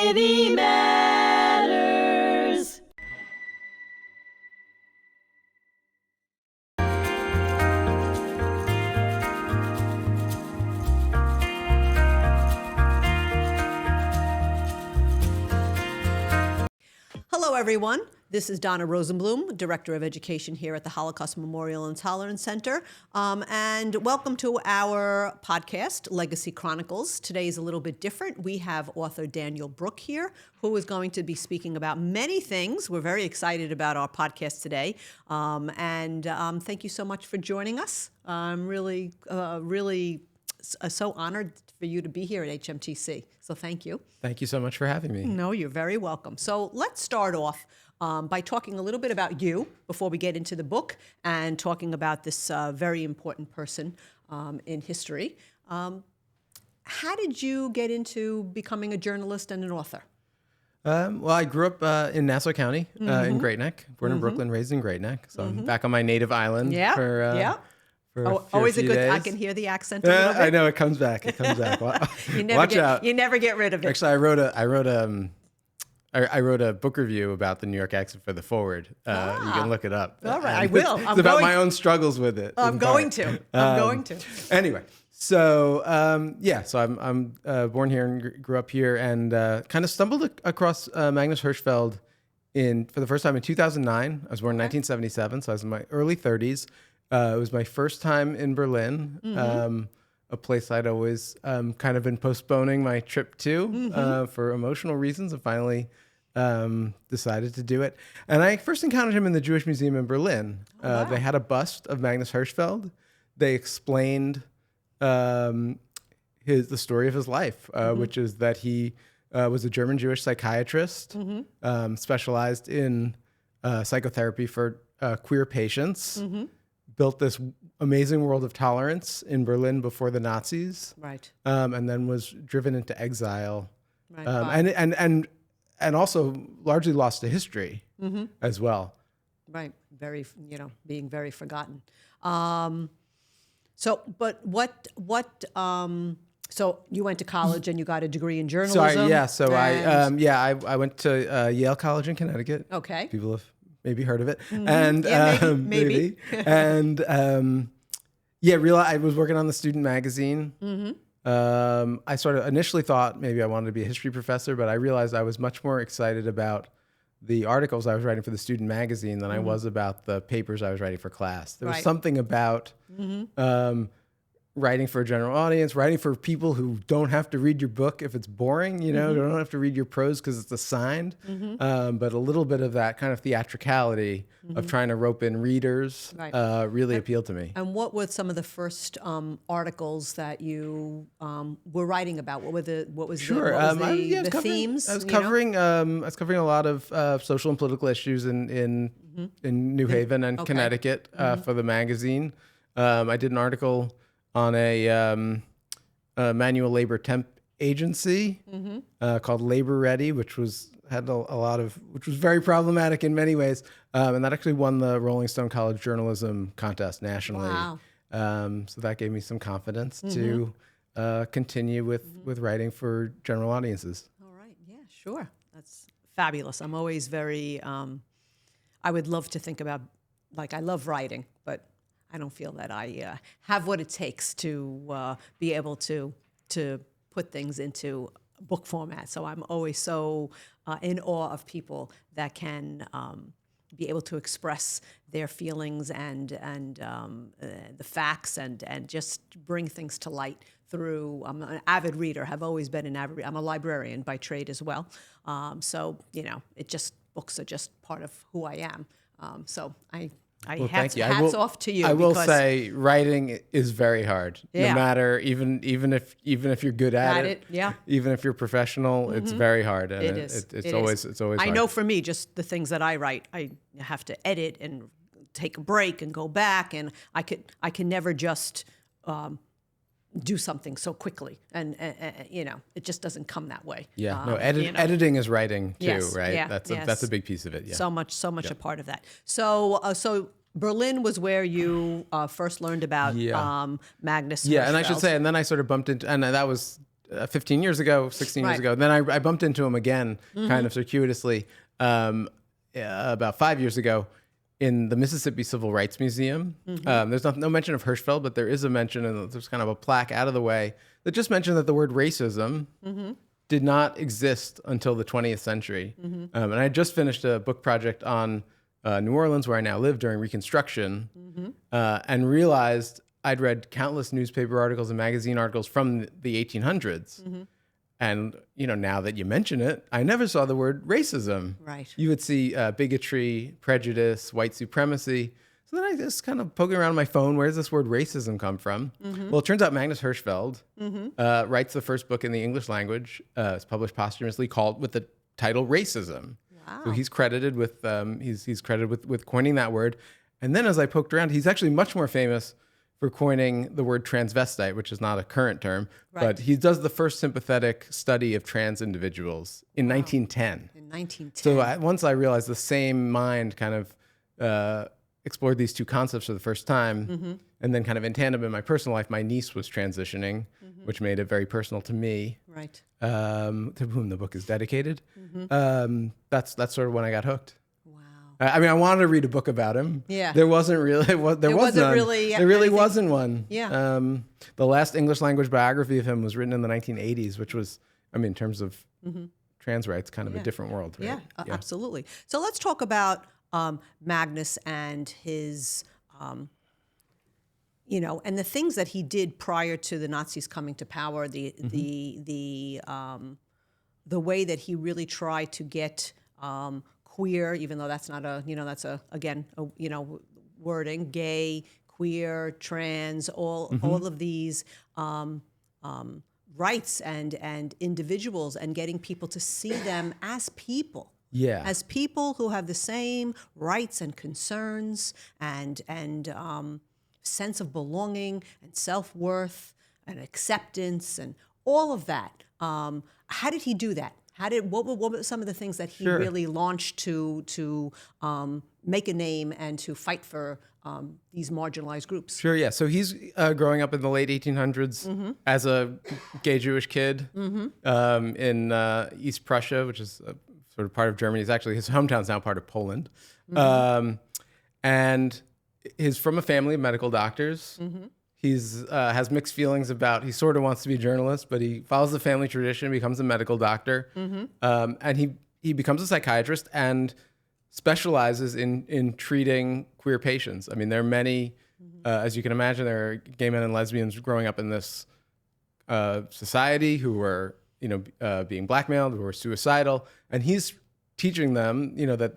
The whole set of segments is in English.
Society Matters. Hello, everyone. This is Donna Rosenblum, Director of Education here at the Holocaust Memorial and Tolerance Center. And welcome to our podcast, Legacy Chronicles. Today is a little bit different. We have author Daniel Brook here, who is going to be speaking about many things. We're very excited about our podcast today. And thank you so much for joining us. I'm really so honored for you to be here at hmTV. So thank you. Thank you so much for having me. No, you're very welcome. So let's start off by talking a little bit about you before we get into the book and talking about this very important person in history. How did you get into becoming a journalist and an author? Well, I grew up in Nassau County, in Great Neck. Born in Brooklyn, raised in Great Neck. So I'm back on my native island for Always a a good. days. I can hear the accent a little bit. I know it comes back. It comes back. Watch out. You never get rid of it. Actually, I wrote a book review about the New York accent for the forward. You can look it up. All right, I will. It's about my own struggles with it. I'm going to. Anyway, so I'm born here and grew up here, and kind of stumbled across Magnus Hirschfeld for the first time in 2009. I was born in 1977, so I was in my early 30s. It was my first time in Berlin, a place I'd always kind of been postponing my trip to for emotional reasons, and finally decided to do it. And I first encountered him in the Jewish Museum in Berlin. They had a bust of Magnus Hirschfeld. They explained the story of his life, which is that he was a German Jewish psychiatrist, specialized in psychotherapy for queer patients. Built this amazing world of tolerance in Berlin before the Nazis, Right. And then was driven into exile, Right. and also largely lost to history as well. Right. Very, being very forgotten. So you went to college and you got a degree in journalism? Sorry, yeah. So I went to Yale College in Connecticut. Okay. People have maybe heard of it, and maybe. And I was working on the student magazine. I sort of initially thought maybe I wanted to be a history professor, but I realized I was much more excited about the articles I was writing for the student magazine than I was about the papers I was writing for class. There was something about writing for a general audience, writing for people who don't have to read your book if it's boring, don't have to read your prose because it's assigned, but a little bit of that kind of theatricality of trying to rope in readers really appealed to me. And what were some of the first articles that you were writing about? What was the themes? I was covering a lot of social and political issues in New Haven and Connecticut for the magazine. I did an article on a manual labor temp agency called Labor Ready, which was very problematic in many ways, and that actually won the Rolling Stone College Journalism Contest nationally. Wow. So that gave me some confidence to continue with writing for general audiences. All right. Yeah, sure. That's fabulous. I'm always very. I would love to think about, I love writing, but I don't feel that I have what it takes to be able to put things into book format. So I'm always so in awe of people that can be able to express their feelings and the facts and just bring things to light through. I'm an avid reader. Have always been an avid reader. I'm a librarian by trade as well. So books are just part of who I am. So hats off to you. I will say writing is very hard. No matter even if you're good at it, even if you're professional, it's very hard. And it's always I hard. know for me, just the things that I write, I have to edit and take a break and go back, and I can never just do something so quickly, and it just doesn't come that way. Editing is writing too, Yes, right? yeah, That's a big piece of it. Yeah. So much a part of that. So Berlin was where you first learned about Magnus Hirschfeld. Yeah, and I should say, and then I sort of bumped into, and that was 15 years ago, 16 years Right. ago. Then I bumped into him again, kind of circuitously, about 5 years ago in the Mississippi Civil Rights Museum. There's no mention of Hirschfeld, but there is a mention, and there's kind of a plaque out of the way that just mentioned that the word racism did not exist until the 20th century. And I just finished a book project on New Orleans, where I now live, during Reconstruction, and realized I'd read countless newspaper articles and magazine articles from the 1800s. And, now that you mention it, I never saw the word racism. Right. You would see bigotry, prejudice, white supremacy. So then I just kind of poking around my phone, where does this word racism come from? Well, it turns out Magnus Hirschfeld writes the first book in the English language. It's published posthumously, called with the title Racism. Wow. So he's credited with he's credited with coining that word. And then as I poked around, he's actually much more famous for coining the word transvestite, which is not a current term, but he does the first sympathetic study of trans individuals in 1910. In 1910. So once I realized the same mind kind of explored these two concepts for the first time, and then kind of in tandem in my personal life, my niece was transitioning, which made it very personal to me, Right. To whom the book is dedicated. That's sort of when I got hooked. Wow. I mean, I wanted to read a book about him. Yeah. There wasn't really, there was wasn't none. really There really anything. wasn't one. Yeah. The last English language biography of him was written in the 1980s, which was, I mean, in terms of trans rights, kind of a different world, right? Yeah, absolutely. So let's talk about Magnus and his, and the things that he did prior to the Nazis coming to power. The way that he really tried to get queer, even though that's not wording, gay, queer, trans, all of these rights and individuals, and getting people to see them as people. Yeah. As people who have the same rights and concerns and sense of belonging and self-worth and acceptance and all of that. How did he do that? What were some of the things that he really launched to make a name and to fight for these marginalized groups? Sure, yeah. So he's growing up in the late 1800s as a gay Jewish kid in East Prussia, which is sort of part of Germany. It's actually, his hometown's now part of Poland. And he's from a family of medical doctors. He's has mixed feelings about, he sort of wants to be a journalist, but he follows the family tradition, becomes a medical doctor. And he becomes a psychiatrist and specializes in treating queer patients. I mean, there are many, as you can imagine, there are gay men and lesbians growing up in this society who were, being blackmailed, who were suicidal. And he's teaching them, that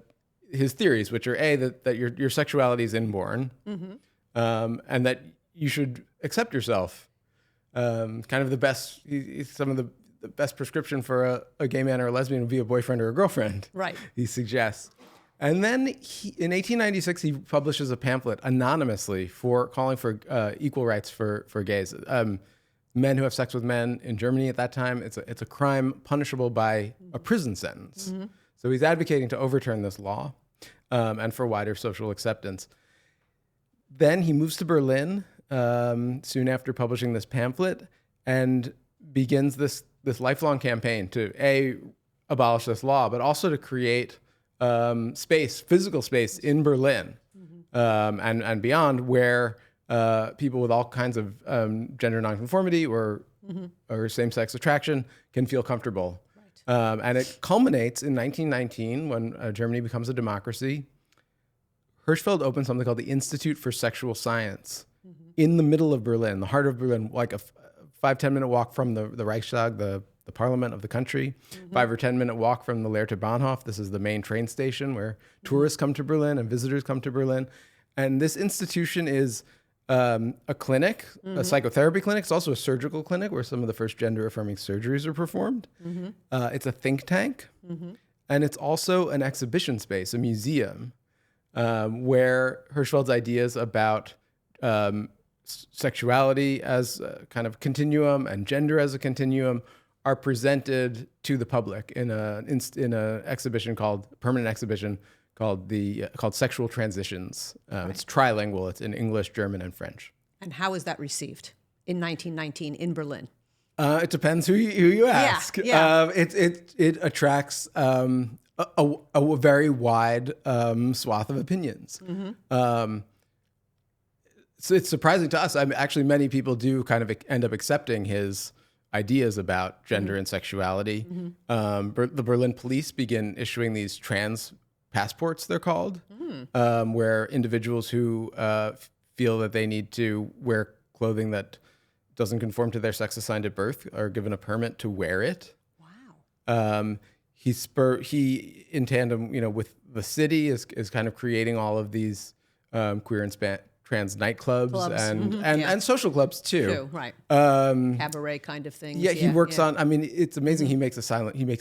his theories, which are that your sexuality is inborn, and that you should accept yourself. Kind of the best, some of the best prescription for a gay man or a lesbian would be a boyfriend or a girlfriend. Right. He suggests. And then in 1896, he publishes a pamphlet anonymously calling for equal rights for gays. Men who have sex with men in Germany at that time, it's a crime punishable by a prison sentence. So he's advocating to overturn this law and for wider social acceptance. Then he moves to Berlin soon after publishing this pamphlet and begins this lifelong campaign to abolish this law, but also to create physical space in Berlin and beyond, where people with all kinds of gender nonconformity or same-sex attraction can feel comfortable. And it culminates in 1919 when Germany becomes a democracy. Hirschfeld opened something called the Institute for Sexual Science in the middle of Berlin, the heart of Berlin, like a 5-10 minute walk from the Reichstag, the parliament of the country, 5 or 10 minute walk from the Lehrte Bahnhof. This is the main train station where tourists come to Berlin and visitors come to Berlin. And this institution is a clinic, a psychotherapy clinic. It's also a surgical clinic where some of the first gender-affirming surgeries are performed. It's a think tank. And it's also an exhibition space, a museum, where Hirschfeld's ideas about sexuality as a kind of continuum and gender as a continuum are presented to the public in a exhibition permanent exhibition called Sexual Transitions. It's trilingual. It's in English, German, and French. And how is that received in 1919 in Berlin? It depends who you ask. yeah. It attracts a very wide swath of opinions. So it's surprising to us. I mean, actually, many people do kind of end up accepting his ideas about gender and sexuality. The Berlin police begin issuing these trans passports, they're called, where individuals who feel that they need to wear clothing that doesn't conform to their sex assigned at birth are given a permit to wear it. Wow. He in tandem, with the city is kind of creating all of these queer and trans nightclubs and social clubs too. Right. Cabaret kind of things. Yeah, he works on. I mean, it's amazing. He makes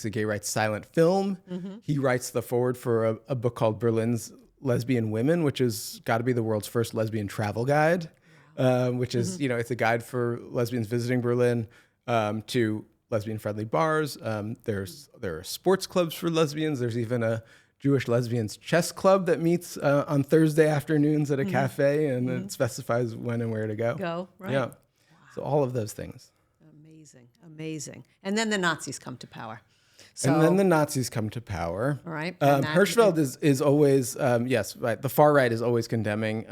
a gay rights silent film. He writes the foreword for a book called Berlin's Lesbian Women, which has got to be the world's first lesbian travel guide. Which is it's a guide for lesbians visiting Berlin to lesbian-friendly bars. There are sports clubs for lesbians. There's even a Jewish lesbians chess club that meets on Thursday afternoons at a cafe, and it specifies when and where to go. Right. Yeah. Wow. So all of those things. Amazing. And then the Nazis come to power. And then the Nazis come to power. All right. Hirschfeld is always, yes, right. The far right is always condemning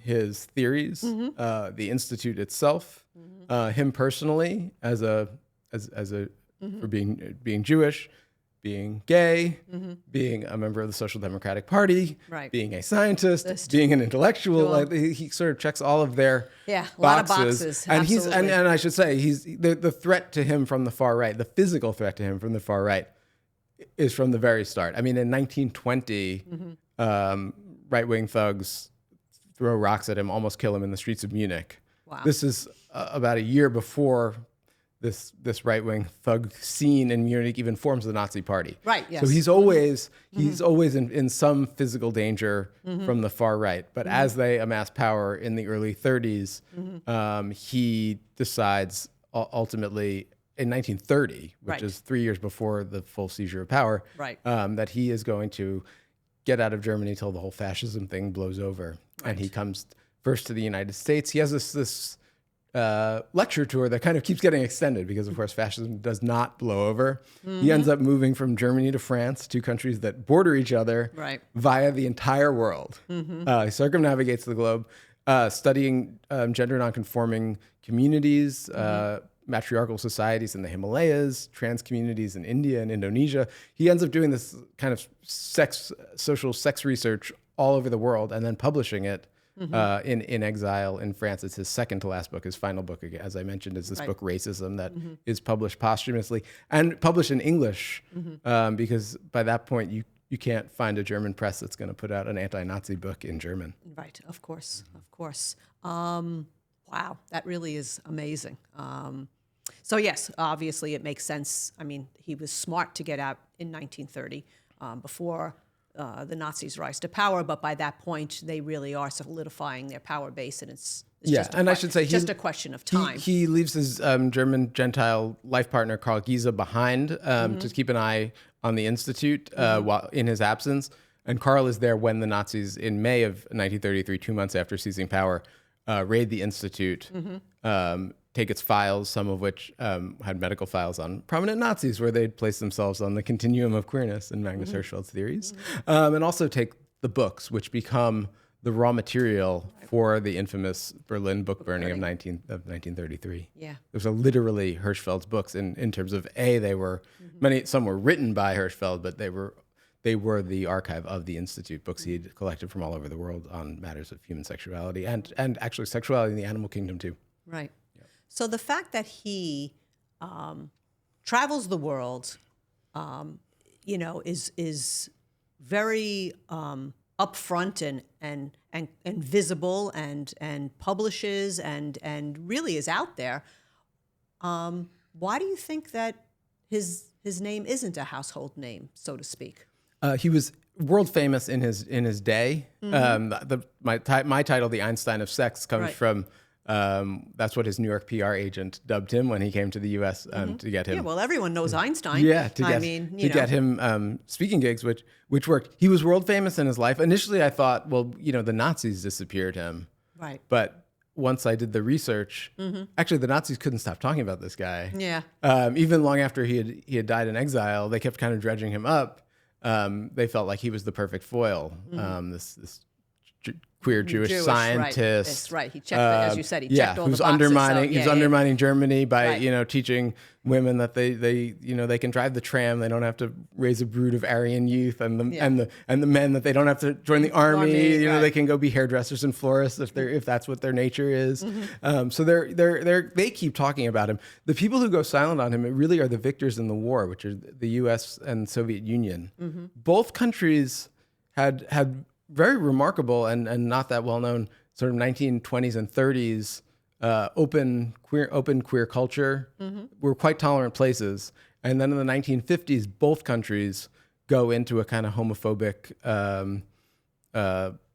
his theories, the Institute itself, him personally for being Jewish, being gay, being a member of the Social Democratic Party, being a scientist, being an intellectual. Like, he sort of checks all of their a lot of boxes. And absolutely. and I should say he's the threat to him from the far right, the physical threat to him from the far right, is from the very start. I mean, in 1920, right-wing thugs throw rocks at him, almost kill him in the streets of Munich. Wow. This is about a year before this right-wing thug scene in Munich even forms the Nazi Party. Right, yes. So he's always in some physical danger from the far right. But as they amass power in the early 30s, he decides ultimately in 1930, which is 3 years before the full seizure of power, that he is going to get out of Germany till the whole fascism thing blows over. And he comes first to the United States. He has this lecture tour that kind of keeps getting extended because, of course, fascism does not blow over. He ends up moving from Germany to France, two countries that border each other, via the entire world. He circumnavigates the globe, studying gender nonconforming communities, matriarchal societies in the Himalayas, trans communities in India and Indonesia. He ends up doing this kind of social sex research all over the world and then publishing it in Exile in France. It's his second to last book. His final book, as I mentioned, is this book, Racism, that is published posthumously and published in English because by that point you can't find a German press that's going to put out an anti-Nazi book in German. Right, of course. Wow, that really is amazing. So yes, obviously it makes sense. I mean, he was smart to get out in 1930 before the Nazis rise to power, but by that point they really are solidifying their power base, and it's just a question of time. He leaves his German Gentile life partner Karl Giese behind to keep an eye on the Institute while in his absence, and Karl is there when the Nazis in May of 1933, 2 months after seizing power, raid the Institute, take its files, some of which had medical files on prominent Nazis where they'd place themselves on the continuum of queerness in Magnus Hirschfeld's theories, and also take the books, which become the raw material for the infamous Berlin book burning of 1933. Yeah. Those are literally Hirschfeld's books in terms of they were some were written by Hirschfeld, but they were the archive of the Institute, books he'd collected from all over the world on matters of human sexuality and actually sexuality in the animal kingdom too. Right. Yeah. So the fact that he travels the world, is very upfront and visible and publishes and really is out there. Why do you think that his name isn't a household name, so to speak? He was world famous in his day. My title, The Einstein of Sex, comes from that's what his New York PR agent dubbed him when he came to the U.S. To get him. Yeah, well, everyone knows Einstein. Yeah, to get him speaking gigs, which worked. He was world famous in his life. Initially, I thought, well, the Nazis disappeared him. Right. But once I did the research, actually the Nazis couldn't stop talking about this guy. Yeah. Even long after he had died in exile, they kept kind of dredging him up. They felt like he was the perfect foil. This queer Jewish scientist, right? He checked, as you said, he checked all the boxes. Who's undermining Germany by teaching women that they can drive the tram, they don't have to raise a brood of Aryan youth, and the men that they don't have to join the army. They can go be hairdressers and florists if that's what their nature is. So they keep talking about him. The people who go silent on him really are the victors in the war, which are the U.S. and Soviet Union. Both countries had very remarkable and not that well known sort of 1920s and 30s open queer culture. Were quite tolerant places. And then in the 1950s, both countries go into a kind of homophobic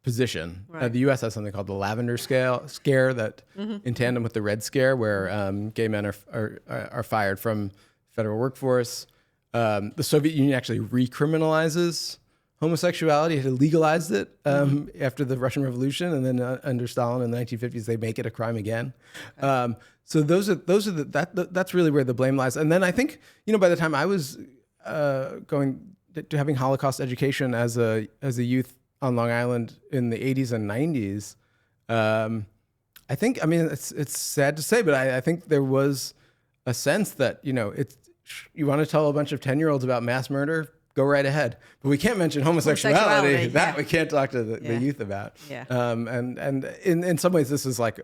position. The U.S. has something called the Lavender Scare that, in tandem with the Red Scare, where gay men are fired from federal workforce. The Soviet Union actually recriminalizes homosexuality. It legalized it after the Russian Revolution, and then under Stalin in the 1950s, they make it a crime again. So that's really where the blame lies. And then I think by the time I was going to having Holocaust education as a youth on Long Island in the 80s and 90s, I think it's sad to say, but I think there was a sense that you want to tell a bunch of 10-year-olds about mass murder, go right ahead. But we can't mention homosexuality. That we can't talk to the youth about. Yeah. And in some ways, this is like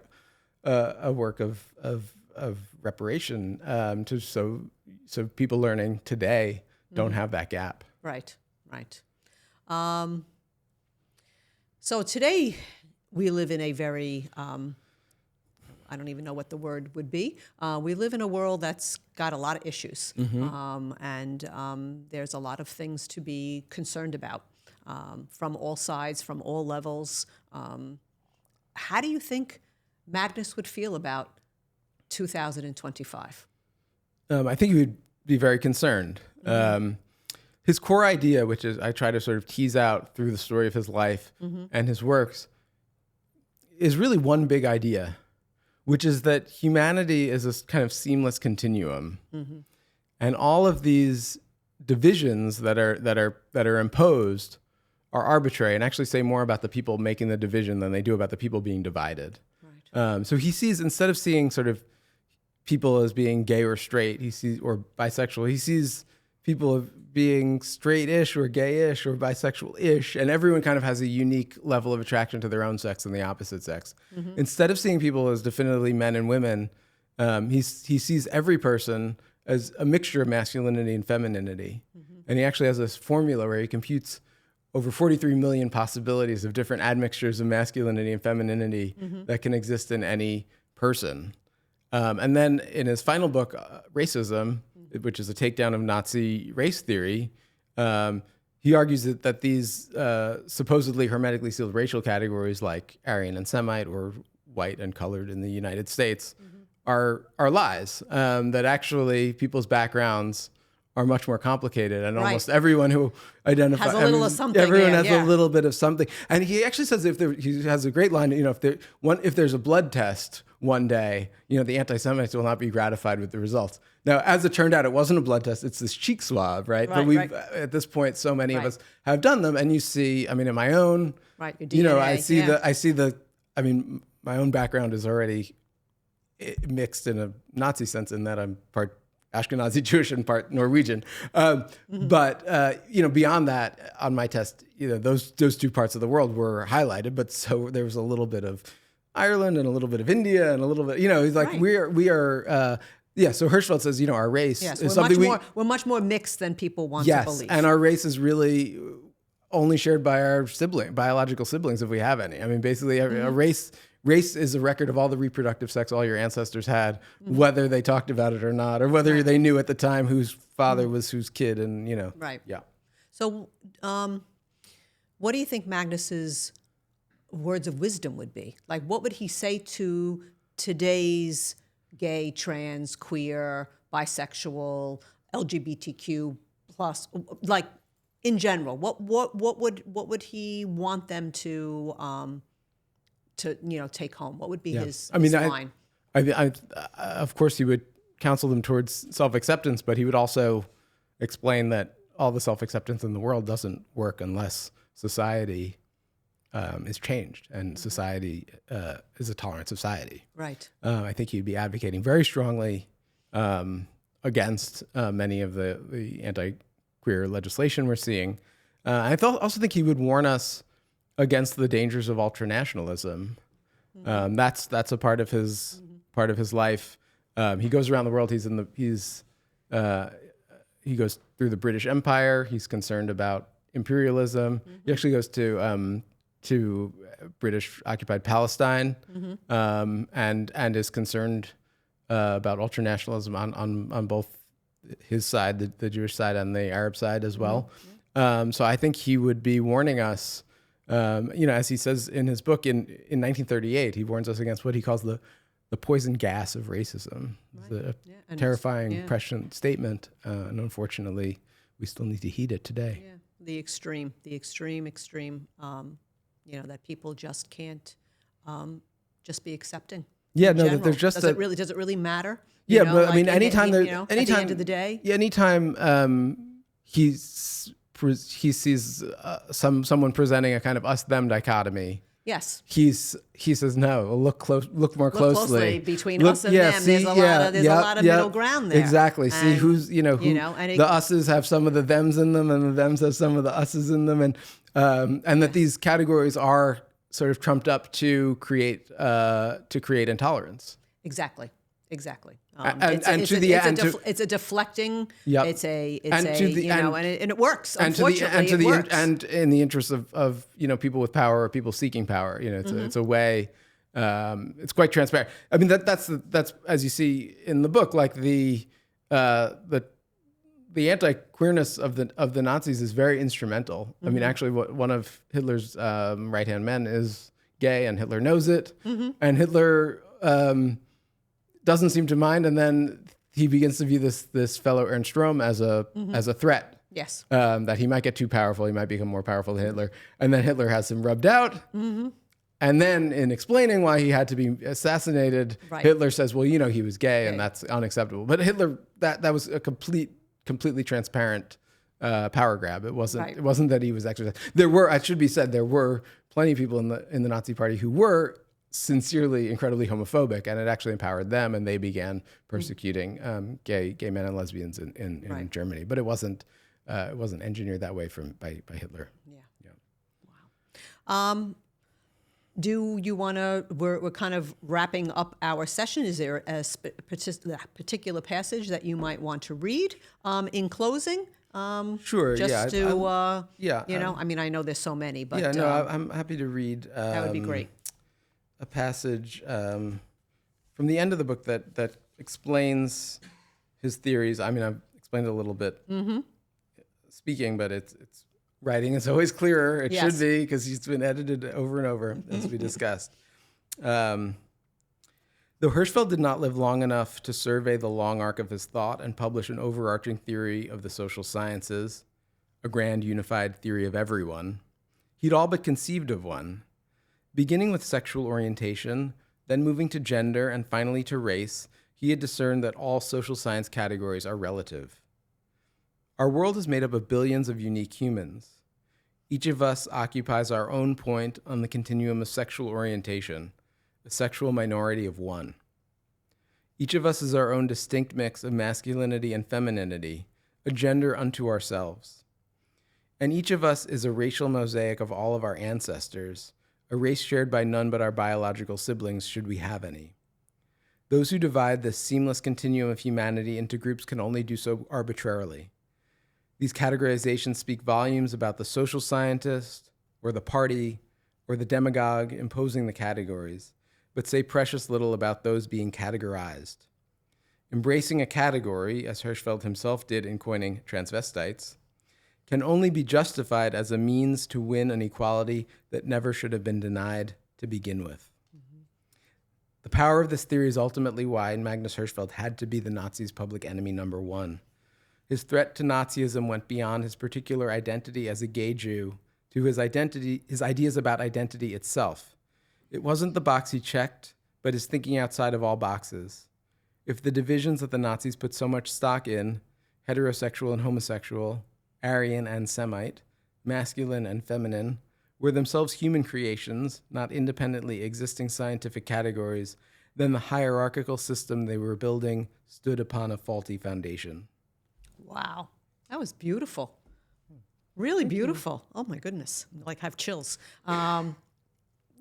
a work of reparation so people learning today don't have that gap. Right. So today we live in a very I don't even know what the word would be. We live in a world that's got a lot of issues, and there's a lot of things to be concerned about from all sides, from all levels. How do you think Magnus would feel about 2025? I think he would be very concerned. His core idea, which is I try to sort of tease out through the story of his life and his works, is really one big idea, which is that humanity is this kind of seamless continuum, and all of these divisions that are imposed are arbitrary, and actually say more about the people making the division than they do about the people being divided. Right. So he sees, instead of seeing sort of people as being gay or straight, or bisexual, he sees people as being straight-ish or gay-ish or bisexual-ish, and everyone kind of has a unique level of attraction to their own sex and the opposite sex. Instead of seeing people as definitively men and women, he sees every person as a mixture of masculinity and femininity. And he actually has this formula where he computes over 43 million possibilities of different admixtures of masculinity and femininity that can exist in any person. And then in his final book, Racism, which is a takedown of Nazi race theory, he argues that these supposedly hermetically sealed racial categories like Aryan and Semite or white and colored in the United States are lies, that actually people's backgrounds are much more complicated, and almost everyone who identifies has a little of something. Everyone has a little bit of something. And he actually says he has a great line. If there's a blood test one day, the anti-Semites will not be gratified with the results. Now, as it turned out, it wasn't a blood test; it's this cheek swab, right? But at this point, so many of us have done them, and you see. I mean, in my own, your DNA, I see my own background is already mixed in a Nazi sense in that I'm part Ashkenazi Jewish and part Norwegian. But beyond that, on my test, those two parts of the world were highlighted. But so there was a little bit of Ireland and a little bit of India and a little bit, he's like, we are. So Hirschfeld says, our race is something we're much more mixed than people want to believe. And our race is really only shared by our biological siblings, if we have any. I mean, basically, a race is a record of all the reproductive sex all your ancestors had, whether they talked about it or not, or whether they knew at the time whose father was whose kid, and Right. Yeah. So, what do you think Magnus's words of wisdom would be? Like, what would he say to today's gay, trans, queer, bisexual, LGBTQ plus, like in general? What would he want them to to take home? What would be Yeah. his I mean, line? Of course, he would counsel them towards self-acceptance, but he would also explain that all the self-acceptance in the world doesn't work unless society is changed, and society is a tolerant society. Right. I think he'd be advocating very strongly against many of the anti-queer legislation we're seeing. Also think he would warn us against the dangers of ultranationalism. That's a part of his life. He goes around the world. He goes through the British Empire. He's concerned about imperialism. He actually goes to British occupied Palestine, and is concerned about ultranationalism on both his side, the Jewish side, and the Arab side as well. So I think he would be warning us, as he says in his book in 1938, he warns us against what he calls the poison gas of racism. Right. It's a terrifying, prescient statement, and unfortunately, we still need to heed it today. Yeah. The extreme, that people just can't just be acceping. Yeah, no, that there's just does it really matter? Yeah, but I mean, anytime at the end of the day, anytime he sees someone presenting a kind of us-them dichotomy. Yes. He says no. Look more closely. Between us and them. There's a lot of middle ground there. Exactly. And, see who's the us's have some of the thems in them, and the thems have some of the us's in them, and that these categories are sort of trumped up to create intolerance. Exactly. It's a deflecting. Yep. And it works. Unfortunately, it works. And in the interest of people with power or people seeking power, it's a way. It's quite transparent. I mean that's as you see in the book, like the anti-queerness of the Nazis is very instrumental. I mean, actually, one of Hitler's right-hand men is gay, and Hitler knows it, and Hitler doesn't seem to mind, and then he begins to view this fellow Ernst Röhm as a threat. Yes. That he might get too powerful, he might become more powerful than Hitler, and then Hitler has him rubbed out. And then in explaining why he had to be assassinated, Hitler says, well, he was gay, and that's unacceptable. But Hitler, that was a completely transparent power grab. It wasn't that he was exercising. It should be said, there were plenty of people in the Nazi Party who were sincerely incredibly homophobic, and it actually empowered them, and they began persecuting gay men and lesbians in Germany. But it wasn't engineered that way by Hitler. Yeah. Wow. Do you want to? We're kind of wrapping up our session. Is there a particular passage that you might want to read in closing? Sure. Just I mean, I know there's so many, but I'm happy to read. That would be great. A passage from the end of the book that explains his theories. I mean, I've explained it a little bit speaking, but it's writing is always clearer. It should be, because he's been edited over and over, as we discussed. Though Hirschfeld did not live long enough to survey the long arc of his thought and publish an overarching theory of the social sciences, a grand unified theory of everyone, he'd all but conceived of one. Beginning with sexual orientation, then moving to gender, and finally to race, he had discerned that all social science categories are relative. Our world is made up of billions of unique humans. Each of us occupies our own point on the continuum of sexual orientation, a sexual minority of one. Each of us is our own distinct mix of masculinity and femininity, a gender unto ourselves. And each of us is a racial mosaic of all of our ancestors, a race shared by none but our biological siblings, should we have any. Those who divide this seamless continuum of humanity into groups can only do so arbitrarily. These categorizations speak volumes about the social scientist, or the party, or the demagogue imposing the categories, but say precious little about those being categorized. Embracing a category, as Hirschfeld himself did in coining transvestites, can only be justified as a means to win an equality that never should have been denied to begin with. The power of this theory is ultimately why Magnus Hirschfeld had to be the Nazis' public enemy number one. His threat to Nazism went beyond his particular identity as a gay Jew to his ideas about identity itself, It wasn't the box he checked, but his thinking outside of all boxes. If the divisions that the Nazis put so much stock in, heterosexual and homosexual, Aryan and Semite, masculine and feminine, were themselves human creations, not independently existing scientific categories, then the hierarchical system they were building stood upon a faulty foundation. Wow. That was beautiful. Really beautiful. Oh my goodness. Like have chills.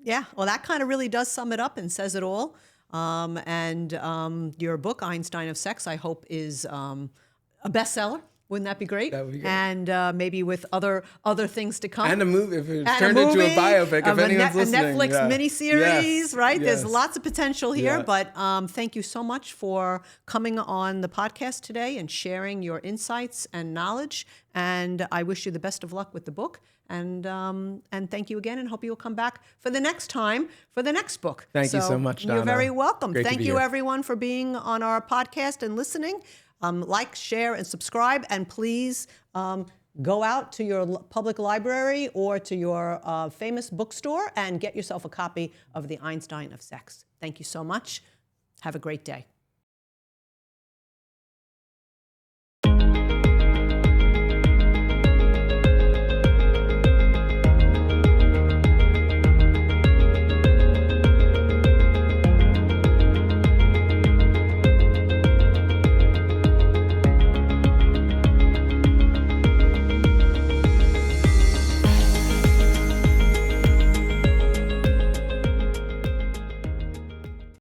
Yeah, well, that kind of really does sum it up and says it all. And your book, Einstein of Sex, I hope is a bestseller. Wouldn't that be great? That would be great. And maybe with other things to come. And a movie, if it's And turned into a biopic, if anyone's a listening. Netflix miniseries, Yes. right? Yes. There's lots of potential here. Yeah. But thank you so much for coming on the podcast today and sharing your insights and knowledge. And I wish you the best of luck with the book. And thank you again, and hope you'll come back for the next time for the next book. Thank you so much, Donna. You're very welcome. Great to Thank be you, here. everyone, for being on our podcast and listening. Like, share, and subscribe. And please go out to your public library or to your famous bookstore and get yourself a copy of The Einstein of Sex. Thank you so much. Have a great day.